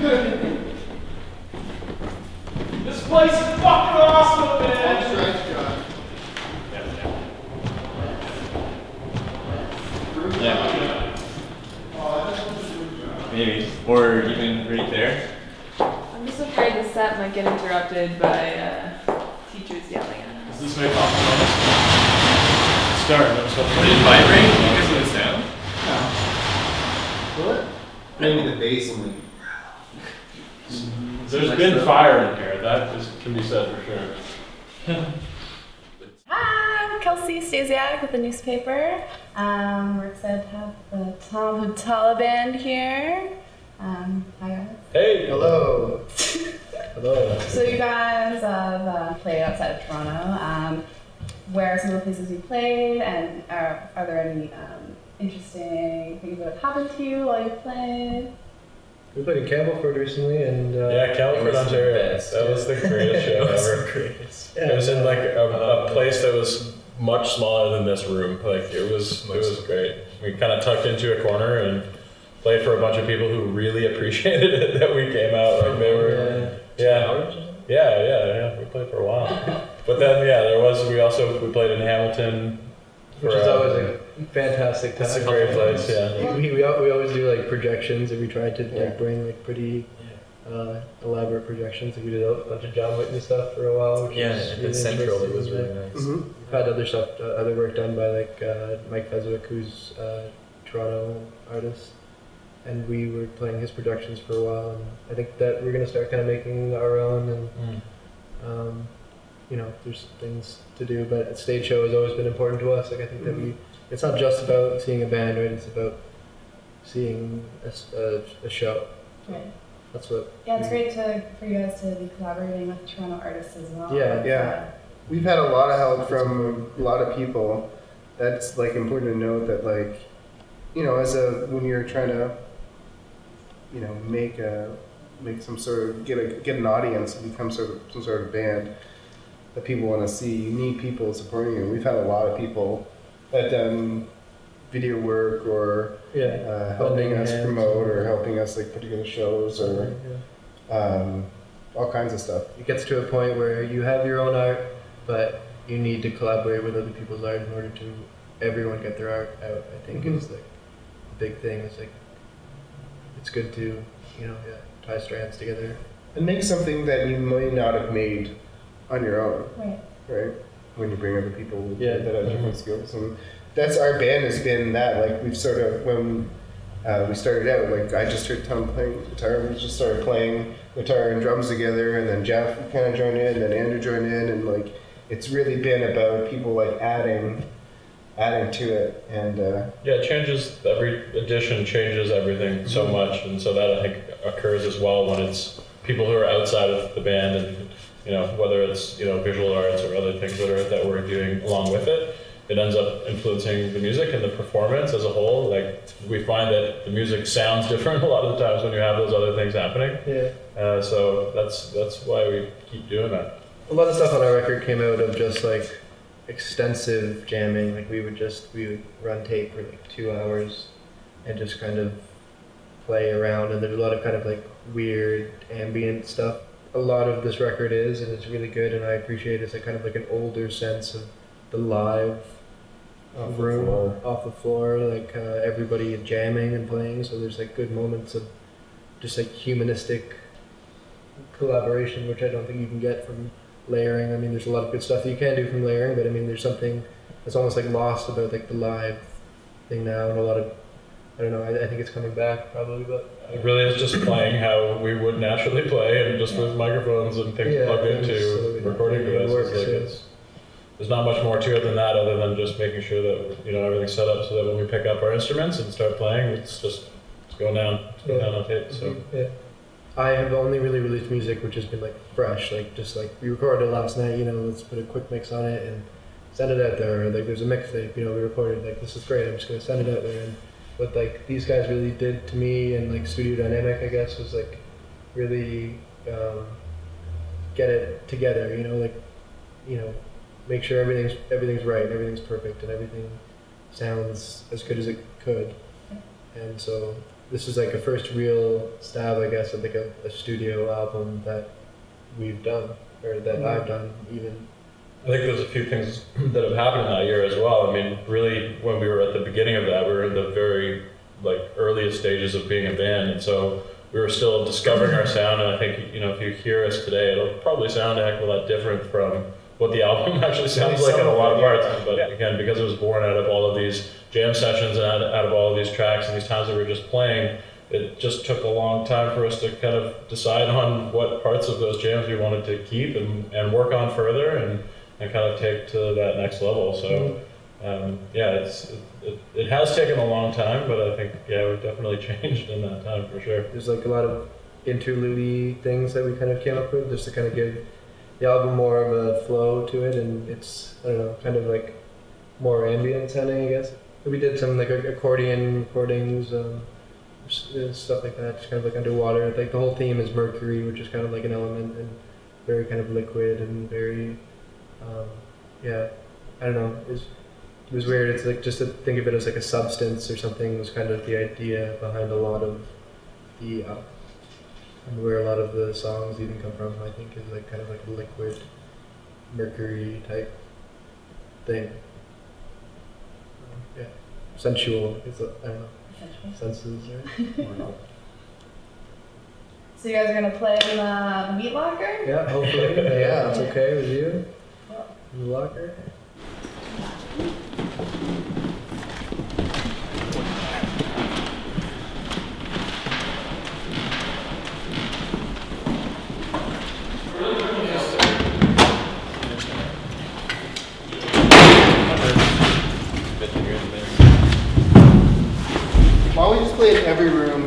This place is fucking awesome, man! One stretch, John. Yeah. Maybe. Or even right there. I'm just afraid the set might get interrupted by teachers yelling at us. Does this make off start? Did it vibrate? You guys hear the sound? No. What? Maybe the bass and like. There's been fire in here. That can be said for sure. Hi, I'm Kelsey Stasiak with the newspaper. We're excited to have the Thom Huhtala Band here. Hi guys. Hey! Hello. Hello. So you guys have played outside of Toronto. Where are some of the places you played, and are there any interesting things that have happened to you while you played? We played in Campbellford recently, and yeah, Campbellford, Ontario. That was the greatest show ever. It was in like a place that was much smaller than this room. Like it was great. We kind of tucked into a corner and played for a bunch of people who really appreciated it that we came out. Like they were, yeah. We played for a while, but then we played in Hamilton. Which is always a fantastic time. It's a great place, yeah. We always do like projections, and we tried to like bring like pretty elaborate projections. Like we did a bunch of John Whitney stuff for a while. Which was really Central, it was really nice. Mm-hmm. We've had other stuff, other work done by like Mike Feswick, who's a Toronto artist, and we were playing his productions for a while. And I think that we're gonna start kind of making our own and. You know, there's things to do, but a stage show has always been important to us. Like I think that it's not just about seeing a band, right? It's about seeing a show. Right. That's what. Yeah, it's great for you guys to be collaborating with Toronto artists as well. Yeah. We've had a lot of help from a lot of people. That's like important to note that like, you know, when you're trying to, you know, make some sort of get an audience and become some sort of band that people want to see. You need people supporting you. We've had a lot of people that done video work or helping us promote or helping us like put together shows or all kinds of stuff. It gets to a point where you have your own art, but you need to collaborate with other people's art in order to everyone get their art out. I think is like the big thing. It's like it's good to tie strands together and make something that you might not have made on your own, right? When you bring other people that have different skills, and that's our band has been that. Like we've sort of when we started out, like I just heard Tom playing guitar, we just started playing guitar and drums together, and then Jeff kind of joined in, and then Andrew joined in, and like it's really been about people like adding to it, and it changes. Every edition changes everything so much, and so that I think occurs as well when it's people who are outside of the band and. You know, whether it's visual arts or other things that we're doing along with it, it ends up influencing the music and the performance as a whole. Like we find that the music sounds different a lot of the times when you have those other things happening. Yeah. So that's why we keep doing that. A lot of stuff on our record came out of just like extensive jamming. Like we would run tape for like 2 hours and just kind of play around. And there's a lot of kind of like weird ambient stuff. A lot of this record is, and it's really good, and I appreciate it's like kind of like an older sense of the live room off the floor, like everybody jamming and playing. So there's like good moments of just like humanistic collaboration, which I don't think you can get from layering. I mean, there's a lot of good stuff that you can do from layering, but I mean, there's something that's almost like lost about like the live thing now, and a lot of I don't know. I think it's coming back probably, but. It really is just playing how we would naturally play, and just with microphones and things plugged into recording devices. There's not much more to it than that, other than just making sure that everything's set up so that when we pick up our instruments and start playing, it's going down on tape. So I have only really released music which has been like fresh, like just like we recorded it last night. Let's put a quick mix on it and send it out there. Or, like there's a mixtape. We recorded like this is great. I'm just gonna send it out there. And what like these guys really did to me and like Studio Dynamic, I guess, was like really get it together. Make sure everything's right, everything's perfect, and everything sounds as good as it could. and so this is like a first real stab, I guess, at like a studio album that we've done, or that I've done even. I think there's a few things that have happened in that year as well. I mean, really, when we were at the beginning of that, we were in the very earliest stages of being a band, and so we were still discovering our sound. And I think if you hear us today, it'll probably sound a heck of a lot different from what the album actually sounds like in a lot of parts. But again, because it was born out of all of these jam sessions and out of all of these tracks and these times that we were just playing, it just took a long time for us to kind of decide on what parts of those jams we wanted to keep and work on further and kind of take to that next level. So it has taken a long time, but I think we've definitely changed in that time for sure. There's like a lot of interlude things that we kind of came up with just to kind of give the album more of a flow to it, and it's, I don't know, kind of like more ambient sounding, I guess. We did some like accordion recordings, stuff like that, just kind of like underwater. Like the whole theme is mercury, which is kind of like an element and very kind of liquid and very, I don't know. It was weird. It's like just to think of it as like a substance or something was kind of the idea behind a lot of the album. And where a lot of the songs even come from, I think, is like kind of like a liquid mercury type thing. Sensual. It's I don't know. Senses, right? So you guys are gonna play in the meat locker? Yeah, hopefully. Yeah, it's okay with you. In the locker. Why don't we just play in every room?